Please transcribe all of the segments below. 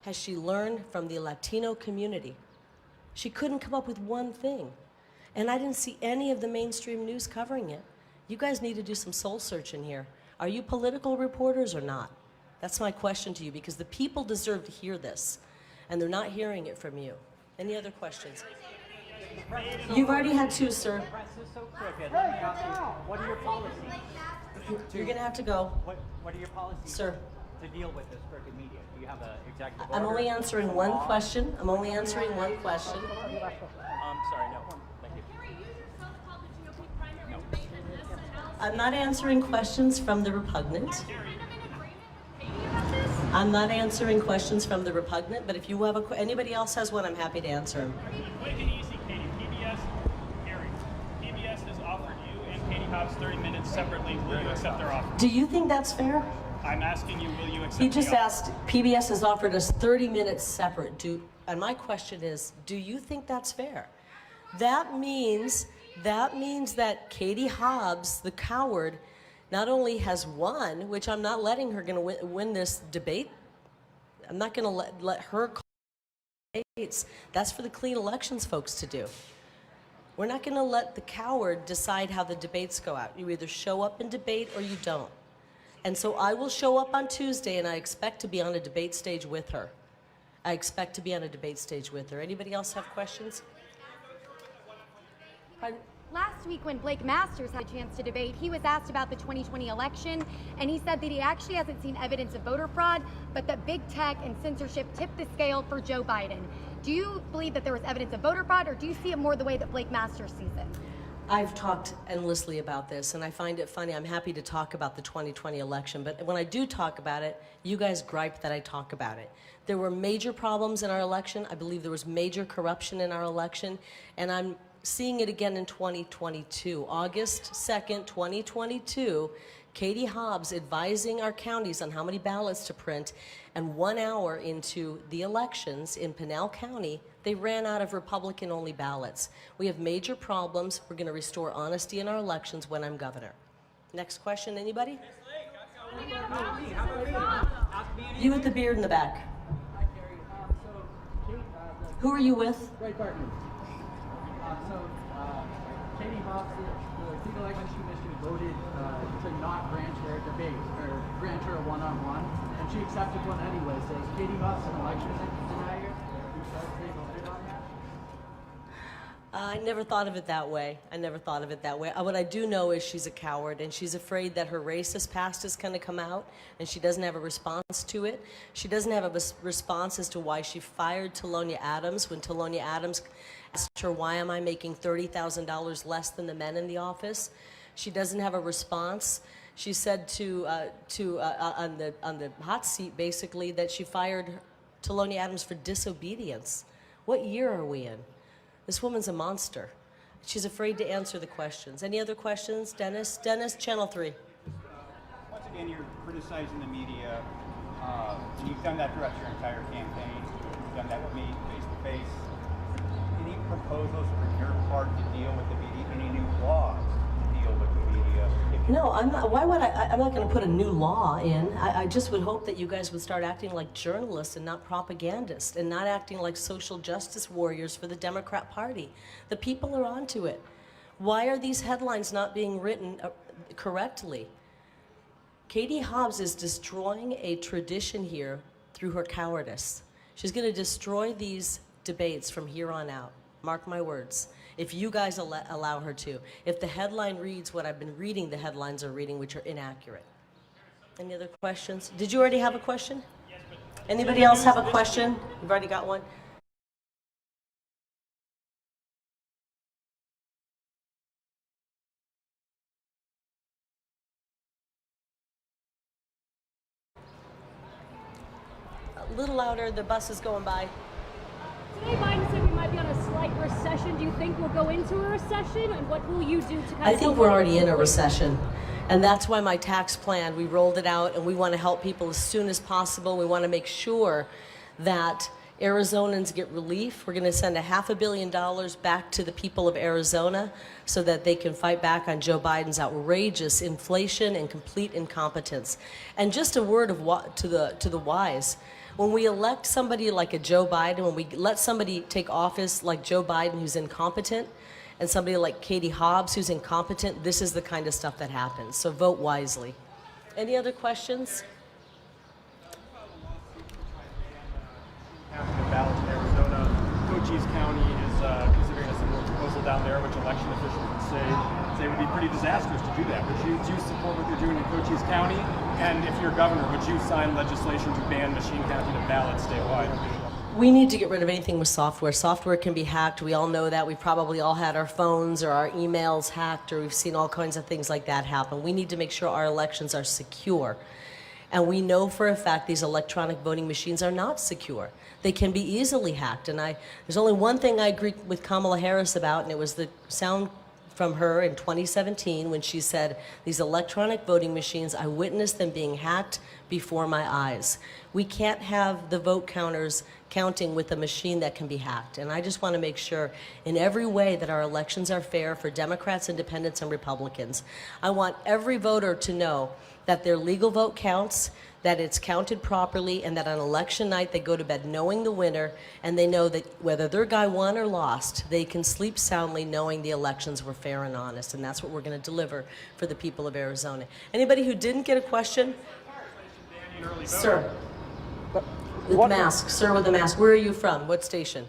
has she learned from the Latino community? She couldn't come up with one thing. And I didn't see any of the mainstream news covering it. You guys need to do some soul searching here. Are you political reporters or not? That's my question to you, because the people deserve to hear this, and they're not hearing it from you. Any other questions? You've already had two, sir. The press is so crooked. Let me ask you, what are your policies? You're gonna have to go. What are your policies, sir, to deal with this crooked media? Do you have an executive order? I'm only answering one question. I'm only answering one question. Sorry, no. Thank you. I'm not answering questions from the repugnant. I'm not answering questions from the repugnant, but if you have anybody else has one, I'm happy to answer them. Quick and easy, Katie. PBS has offered you and Katie Hobbs 30 minutes separately. Will you accept their offer? Do you think that's fair? I'm asking you, will you accept He just the offer? asked, PBS has offered us 30 minutes separate. And my question is, do you think that's fair? That means that Katie Hobbs, the coward, not only has won, which I'm not letting her gonna win this debate. I'm not gonna let her call debates. That's for the clean elections folks to do. We're not gonna let the coward decide how the debates go out. You either show up and debate or you don't. And so I will show up on Tuesday, and I expect to be on a debate stage with her. I expect to be on a debate stage with her. Anybody else have questions? Pardon? Last week when Blake Masters had a chance to debate, he was asked about the 2020 election, and he said that he actually hasn't seen evidence of voter fraud, but that big tech and censorship tipped the scale for Joe Biden. Do you believe that there was evidence of voter fraud, or do you see it more the way that Blake Masters sees it? I've talked endlessly about this, and I find it funny. I'm happy to talk about the 2020 election, but when I do talk about it, you guys gripe that I talk about it. There were major problems in our election. I believe there was major corruption in our election, and I'm seeing it again in 2022. August 2nd, 2022, Katie Hobbs advising our counties on how many ballots to print, and 1 hour into the elections in Pinal County, they ran out of Republican-only ballots. We have major problems. We're going to restore honesty in our elections when I'm governor. Next question, anybody? You with the beard in the back. Who are you with? Right partner. Katie Hobbs, the legal election commission voted to not grant her a debate, or grant her a one-on-one, and she accepted one anyway. So is Katie Hobbs an election denier because they voted on that? I never thought of it that way. I never thought of it that way. What I do know is she's a coward, and she's afraid that her racist past is going to come out, and she doesn't have a response to it. She doesn't have a response as to why she fired Talonia Adams when Talonia Adams asked her, why am I making $30,000 less than the men in the office? She doesn't have a response. She said on the hot seat, basically, that she fired Talonia Adams for disobedience. What year are we in? This woman's a monster. She's afraid to answer the questions. Any other questions? Dennis? Dennis, Channel 3. Once again, you're criticizing the media. And you've done that throughout your entire campaign. You've done that with me face to face. Any proposals for your part to deal with the media? Any new laws to deal with the media? No, I'm not. Why would I'm not going to put a new law in. I just would hope that you guys would start acting like journalists and not propagandists, and not acting like social justice warriors for the Democrat Party. The people are onto it. Why are these headlines not being written correctly? Katie Hobbs is destroying a tradition here through her cowardice. She's going to destroy these debates from here on out. Mark my words. If you guys allow her to. If the headline reads what I've been reading, the headlines are reading, which are inaccurate. Any other questions? Did you already have a question? Anybody else have a question? You've already got one? A little louder, the bus is going by. Today Biden said we might be on a slight recession. Do you think we'll go into a recession? And what will you do to kind of... I think we're already in a recession. And that's why my tax plan, we rolled it out, and we want to help people as soon as possible. We want to make sure that Arizonans get relief. We're going to send $500 million back to the people of Arizona so that they can fight back on Joe Biden's outrageous inflation and complete incompetence. And just a word of to the wise. When we elect somebody like a Joe Biden, when we let somebody take office like Joe Biden who's incompetent, and somebody like Katie Hobbs who's incompetent, this is the kind of stuff that happens. So vote wisely. Any other questions? After the ballot in Arizona, Cochise County is considering a similar proposal down there, which election officials would say it would be pretty disastrous to do that. Would you support what they're doing in Cochise County? And if you're governor, would you sign legislation to ban machine counting of ballots statewide? We need to get rid of anything with software. Software can be hacked. We all know that. We've probably all had our phones or our emails hacked, or we've seen all kinds of things like that happen. We need to make sure our elections are secure. And we know for a fact these electronic voting machines are not secure. They can be easily hacked. And there's only one thing I agree with Kamala Harris about, and it was the sound from her in 2017 when she said, these electronic voting machines, I witnessed them being hacked before my eyes. We can't have the vote counters counting with a machine that can be hacked. And I just want to make sure in every way that our elections are fair for Democrats, Independents, and Republicans. I want every voter to know that their legal vote counts, that it's counted properly, and that on election night they go to bed knowing the winner, and they know that whether their guy won or lost, they can sleep soundly knowing the elections were fair and honest. And that's what we're going to deliver for the people of Arizona. Anybody who didn't get a question? Sir. With the mask. Sir with the mask. Where are you from? What station?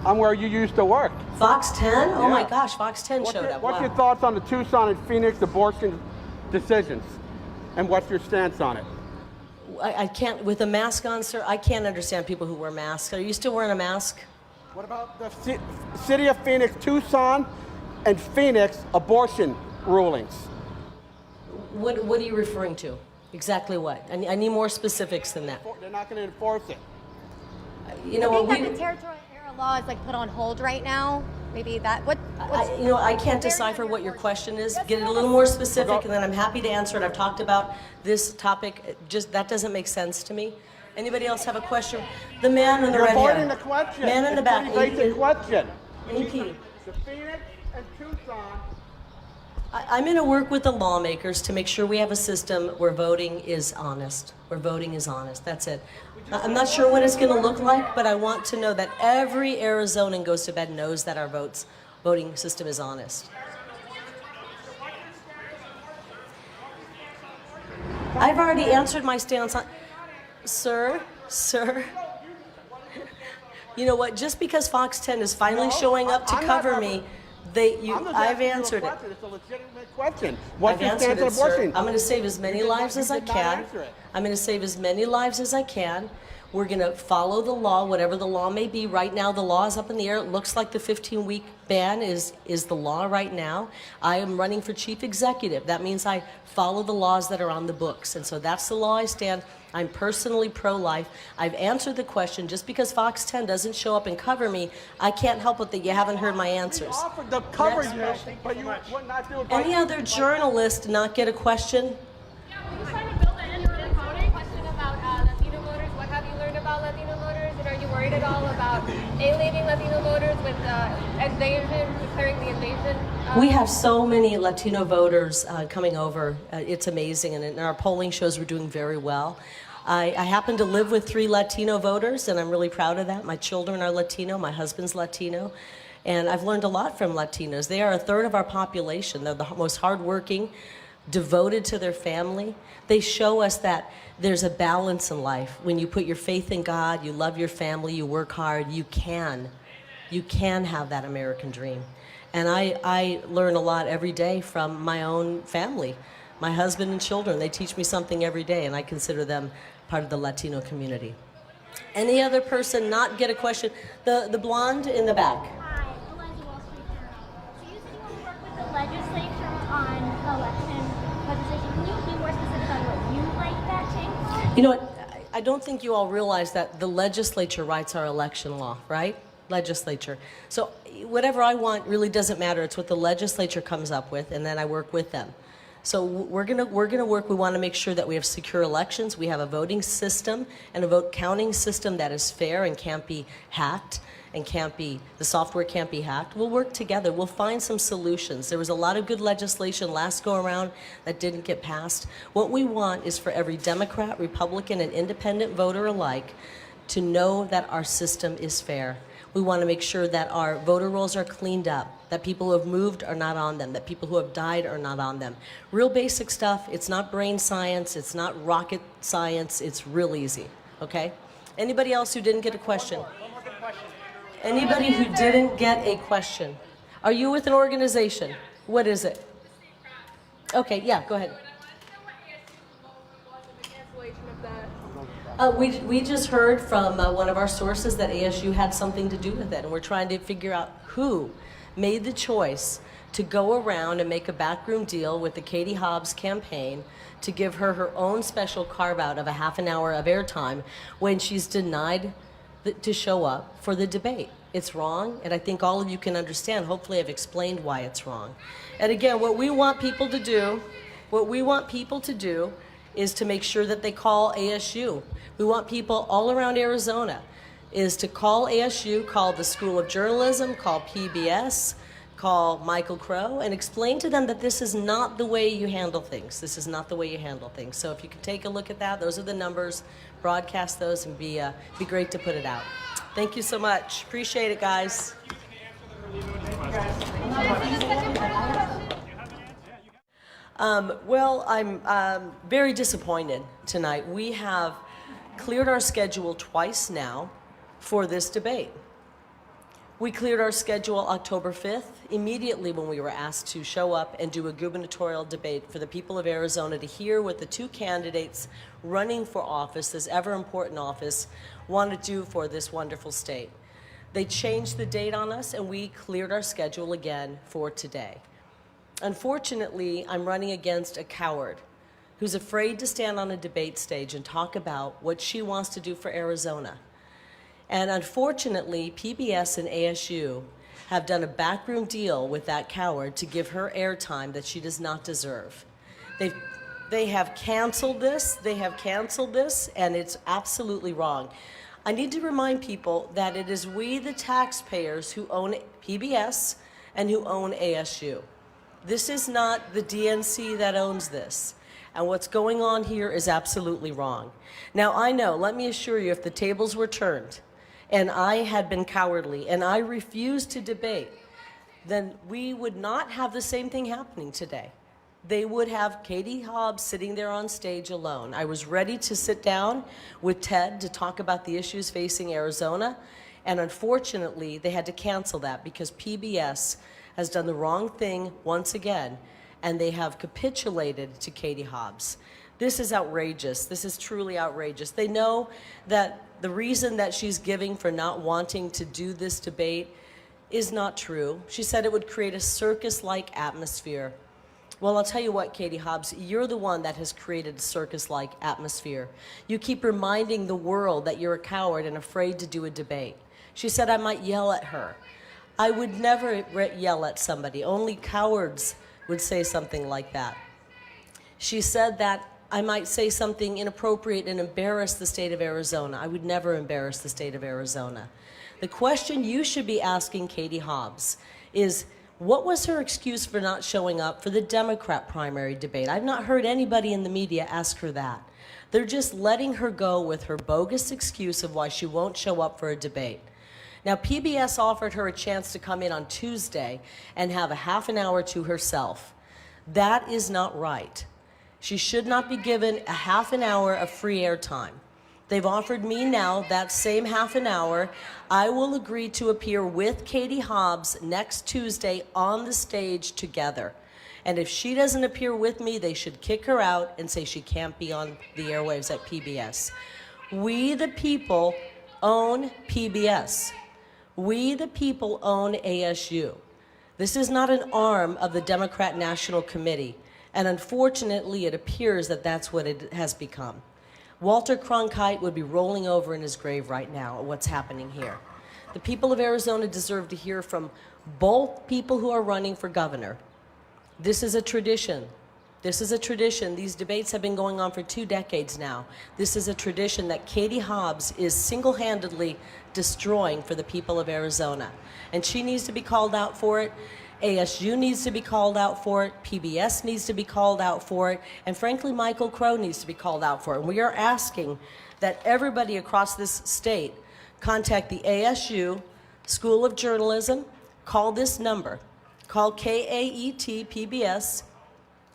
I'm where you used to work. Fox 10? Oh my Yeah. gosh, Fox 10 showed up. What's Wow. your thoughts on the Tucson and Phoenix abortion decisions? And what's your stance on it? I can't, with a mask on, sir, I can't understand people who wear masks. Are you still wearing a mask? What about the city of Phoenix, Tucson and Phoenix abortion rulings? What are you referring to? Exactly what? I need more specifics than that. They're not going to enforce it. You know I what? think that the territorial era law is like put on hold right now. Maybe that. I can't decipher what your question is. Get it a little more specific, and then I'm happy to answer it. I've talked about this topic. Just that doesn't make sense to me. Anybody else have a question? The man in the You're red hair. avoiding the question. Man in the back. It's a pretty basic question. AP. The Phoenix and Tucson. I'm going to work with the lawmakers to make sure we have a system where voting is honest. Where voting is honest. That's it. I'm not sure what it's going to look like, but I want to know that every Arizonan goes to bed knows that our voting system is honest. I've already answered my stance on... Sir, you know what? Just because Fox 10 is finally showing up to cover me, I've answered it. It's a legitimate question. I've answered it, sir. I'm going to save as many lives as I can. I'm going to save as many lives as I can. We're going to follow the law, whatever the law may be. Right now, the law is up in the air. It looks like the 15-week ban is the law right now. I am running for chief executive. That means I follow the laws that are on the books. And so that's the law I stand. I'm personally pro-life. I've answered the question. Just because Fox 10 doesn't show up and cover me, I can't help it that you haven't heard my answers. We offered the coverage, Next. but you would not do it. Any other journalist not get a question? Yeah, will you sign a bill to end early voting? Question about Latino voters. What have you learned about Latino voters? And are you worried at all about alienating Latino voters with invasion, declaring the invasion? We have so many Latino voters coming over. It's amazing, and our polling shows we're doing very well. I happen to live with 3 Latino voters, and I'm really proud of that. My children are Latino, my husband's Latino, and I've learned a lot from Latinos. They are a third of our population. They're the most hardworking, devoted to their family. They show us that there's a balance in life. When you put your faith in God, you love your family, you work hard, you can have that American dream. And I learn a lot every day from my own family. My husband and children, they teach me something every day, and I consider them part of the Latino community. Any other person not get a question? The blonde in the back. Hi, Eliza, Wall Street Journal. So you said you want to work with the legislature on election legislation. Can you be more specific on what you like that change? You know what? I don't think you all realize that the legislature writes our election law, right? Legislature. So whatever I want really doesn't matter. It's what the legislature comes up with, and then I work with them. So we're gonna work. We want to make sure that we have secure elections. We have a voting system and a vote counting system that is fair and can't be hacked. and the software can't be hacked. We'll work together. We'll find some solutions. There was a lot of good legislation last go around that didn't get passed. What we want is for every Democrat, Republican, and independent voter alike to know that our system is fair. We want to make sure that our voter rolls are cleaned up, that people who have moved are not on them, that people who have died are not on them. Real basic stuff. It's not brain science. It's not rocket science. It's real easy, okay? Anybody else who didn't get a question? One more good question. Anybody who didn't get a question? Are you with an organization? What is it? Okay, yeah, go ahead. We just heard from one of our sources that ASU had something to do with it, and we're trying to figure out who made the choice to go around and make a backroom deal with the Katie Hobbs campaign to give her her own special carve-out of a half an hour of airtime when she's denied to show up for the debate. It's wrong, and I think all of you can understand. Hopefully I've explained why it's wrong. And again, what we want people to do is to make sure that they call ASU. We want people all around Arizona is to call ASU, call the School of Journalism, call PBS, call Michael Crow, and explain to them that this is not the way you handle things. This is not the way you handle things. So if you can take a look at that, those are the numbers, broadcast those, and be great to put it out. Thank you so much. Appreciate it, guys. Well, I'm very disappointed tonight. We have cleared our schedule twice now for this debate. We cleared our schedule October 5th, immediately when we were asked to show up and do a gubernatorial debate for the people of Arizona to hear what the two candidates running for office, this ever important office, want to do for this wonderful state. They changed the date on us, and we cleared our schedule again for today. Unfortunately, I'm running against a coward who's afraid to stand on a debate stage and talk about what she wants to do for Arizona. And unfortunately, PBS and ASU have done a backroom deal with that coward to give her airtime that she does not deserve. They have canceled this, and it's absolutely wrong. I need to remind people that it is we, the taxpayers, who own PBS and who own ASU. This is not the DNC that owns this. And what's going on here is absolutely wrong. Now, I know, let me assure you, if the tables were turned and I had been cowardly and I refused to debate, then we would not have the same thing happening today. They would have Katie Hobbs sitting there on stage alone. I was ready to sit down with Ted to talk about the issues facing Arizona, and unfortunately, they had to cancel that because PBS has done the wrong thing once again, and they have capitulated to Katie Hobbs. This is outrageous. This is truly outrageous. They know that the reason that she's giving for not wanting to do this debate is not true. She said it would create a circus-like atmosphere. Well, I'll tell you what, Katie Hobbs, you're the one that has created a circus-like atmosphere. You keep reminding the world that you're a coward and afraid to do a debate. She said I might yell at her. I would never yell at somebody. Only cowards would say something like that. She said that I might say something inappropriate and embarrass the state of Arizona. I would never embarrass the state of Arizona. The question you should be asking Katie Hobbs is, what was her excuse for not showing up for the Democrat primary debate? I've not heard anybody in the media ask her that. They're just letting her go with her bogus excuse of why she won't show up for a debate. Now, PBS offered her a chance to come in on Tuesday and have a half an hour to herself. That is not right. She should not be given a half an hour of free airtime. They've offered me now that same half an hour. I will agree to appear with Katie Hobbs next Tuesday on the stage together. And if she doesn't appear with me, they should kick her out and say she can't be on the airwaves at PBS. We, the people, own PBS. We, the people, own ASU. This is not an arm of the Democrat National Committee, and unfortunately, it appears that that's what it has become. Walter Cronkite would be rolling over in his grave right now at what's happening here. The people of Arizona deserve to hear from both people who are running for governor. This is a tradition. This is a tradition. These debates have been going on for 2 decades now. This is a tradition that Katie Hobbs is single-handedly destroying for the people of Arizona. And she needs to be called out for it. ASU needs to be called out for it. PBS needs to be called out for it. And frankly, Michael Crow needs to be called out for it. And we are asking that everybody across this state contact the ASU School of Journalism, call this number, call KAET PBS,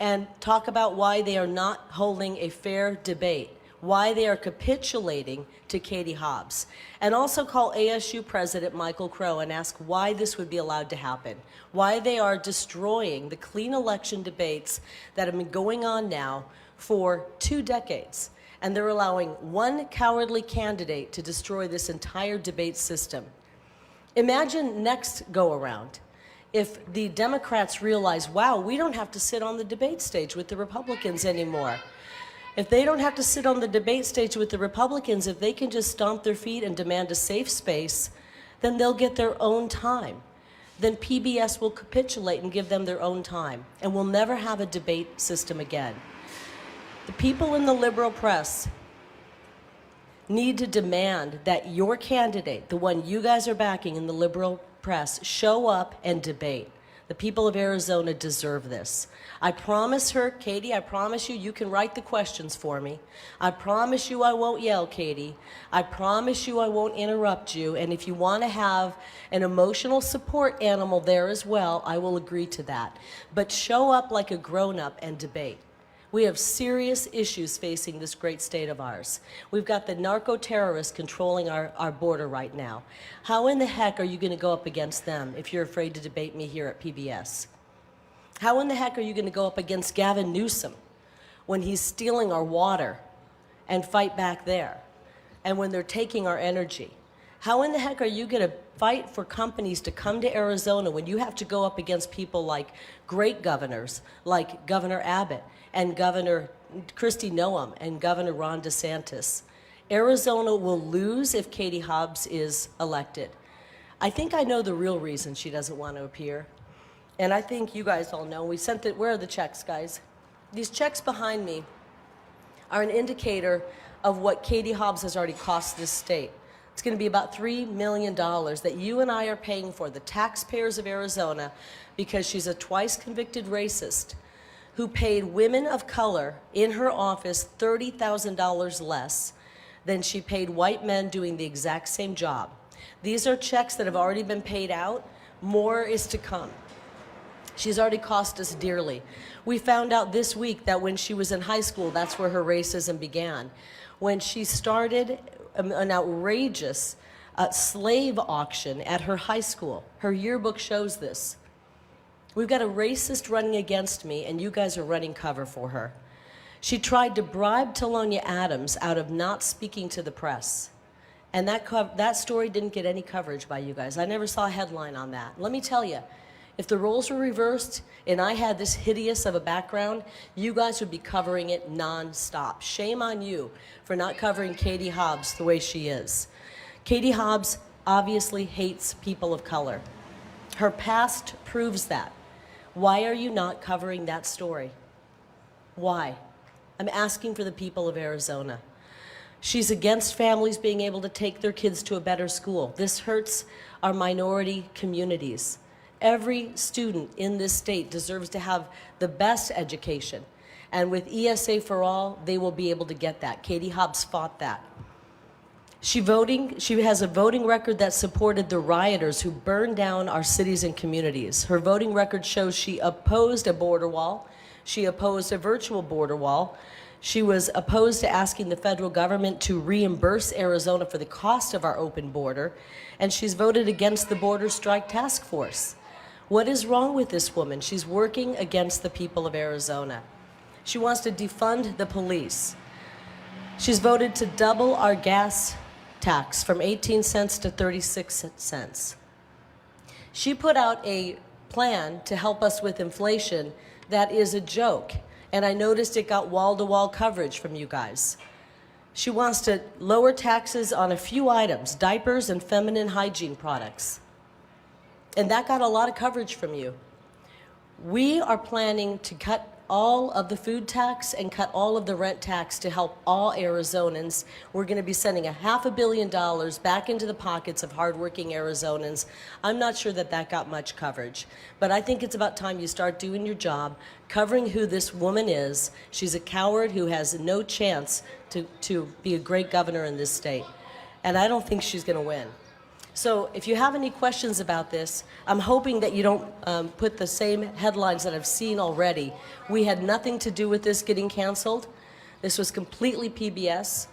and talk about why they are not holding a fair debate, why they are capitulating to Katie Hobbs. And also call ASU President Michael Crow and ask why this would be allowed to happen, why they are destroying the clean election debates that have been going on now for 2 decades. And they're allowing one cowardly candidate to destroy this entire debate system. Imagine next go around if the Democrats realize, wow, we don't have to sit on the debate stage with the Republicans anymore. If they don't have to sit on the debate stage with the Republicans, if they can just stomp their feet and demand a safe space, then they'll get their own time. Then PBS will capitulate and give them their own time, and we'll never have a debate system again. The people in the liberal press need to demand that your candidate, the one you guys are backing in the liberal press, show up and debate. The people of Arizona deserve this. I promise her, Katie, I promise you, you can write the questions for me. I promise you I won't yell, Katie. I promise you I won't interrupt you. And if you want to have an emotional support animal there as well, I will agree to that. But show up like a grown-up and debate. We have serious issues facing this great state of ours. We've got the narco-terrorists controlling our border right now. How in the heck are you going to go up against them if you're afraid to debate me here at PBS? How in the heck are you going to go up against Gavin Newsom when he's stealing our water and fight back there? And when they're taking our energy? How in the heck are you going to fight for companies to come to Arizona when you have to go up against people like great governors, like Governor Abbott and Governor Kristi Noem and Governor Ron DeSantis? Arizona will lose if Katie Hobbs is elected. I think I know the real reason she doesn't want to appear. And I think you guys all know. We sent it. Where are the checks, guys? These checks behind me are an indicator of what Katie Hobbs has already cost this state. It's going to be about $3 million that you and I are paying for, the taxpayers of Arizona, because she's a twice convicted racist who paid women of color in her office $30,000 less than she paid white men doing the exact same job. These are checks that have already been paid out. More is to come. She's already cost us dearly. We found out this week that when she was in high school, that's where her racism began. When she started an outrageous slave auction at her high school. Her yearbook shows this. We've got a racist running against me, and you guys are running cover for her. She tried to bribe Talonia Adams out of not speaking to the press. And that story didn't get any coverage by you guys. I never saw a headline on that. Let me tell you, if the roles were reversed and I had this hideous of a background, you guys would be covering it nonstop. Shame on you for not covering Katie Hobbs the way she is. Katie Hobbs obviously hates people of color. Her past proves that. Why are you not covering that story? Why? I'm asking for the people of Arizona. She's against families being able to take their kids to a better school. This hurts our minority communities. Every student in this state deserves to have the best education. And with ESA for all, they will be able to get that. Katie Hobbs fought that. She has a voting record that supported the rioters who burned down our cities and communities. Her voting record shows she opposed a border wall. She opposed a virtual border wall. She was opposed to asking the federal government to reimburse Arizona for the cost of our open border. And she's voted against the Border Strike Task Force. What is wrong with this woman? She's working against the people of Arizona. She wants to defund the police. She's voted to double our gas tax from 18 cents to 36 cents. She put out a plan to help us with inflation that is a joke, and I noticed it got wall-to-wall coverage from you guys. She wants to lower taxes on a few items, diapers and feminine hygiene products. And that got a lot of coverage from you. We are planning to cut all of the food tax and cut all of the rent tax to help all Arizonans. We're going to be sending $500 million back into the pockets of hardworking Arizonans. I'm not sure that that got much coverage, but I think it's about time you start doing your job, covering who this woman is. She's a coward who has no chance to be a great governor in this state, and I don't think she's going to win. So if you have any questions about this, I'm hoping that you don't put the same headlines that I've seen already. We had nothing to do with this getting canceled. This was completely PBS,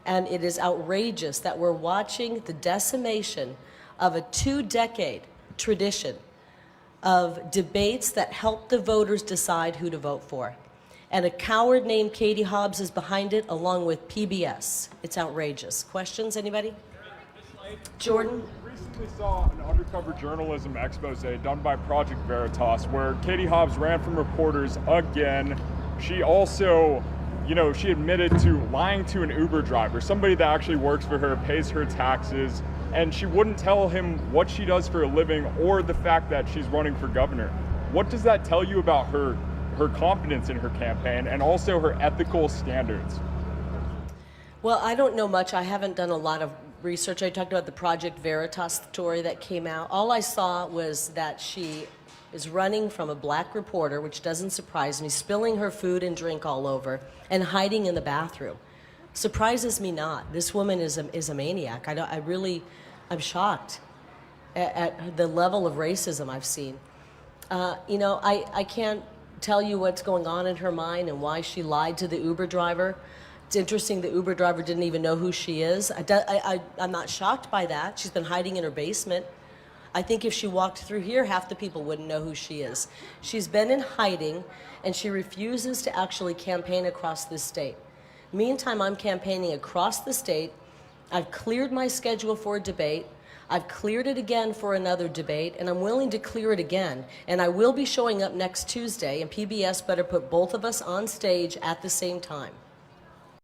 and it is outrageous that we're watching the decimation of a 2-decade tradition of debates that help the voters decide who to vote for. And a coward named Katie Hobbs is behind it, along with PBS. It's outrageous. Questions, anybody? Jordan? Recently saw an undercover journalism expose done by Project Veritas where Katie Hobbs ran from reporters again. She also, she admitted to lying to an Uber driver, somebody that actually works for her, pays her taxes, and she wouldn't tell him what she does for a living or the fact that she's running for governor. What does that tell you about her confidence in her campaign and also her ethical standards? Well, I don't know much. I haven't done a lot of research. I talked about the Project Veritas story that came out. All I saw was that she is running from a black reporter, which doesn't surprise me, spilling her food and drink all over, and hiding in the bathroom. Surprises me not. This woman is a maniac. I'm shocked at the level of racism I've seen. I can't tell you what's going on in her mind and why she lied to the Uber driver. It's interesting the Uber driver didn't even know who she is. I'm not shocked by that. She's been hiding in her basement. I think if she walked through here, half the people wouldn't know who she is. She's been in hiding, and she refuses to actually campaign across this state. Meantime, I'm campaigning across the state. I've cleared my schedule for a debate. I've cleared it again for another debate, and I'm willing to clear it again. And I will be showing up next Tuesday, and PBS better put both of us on stage at the same time.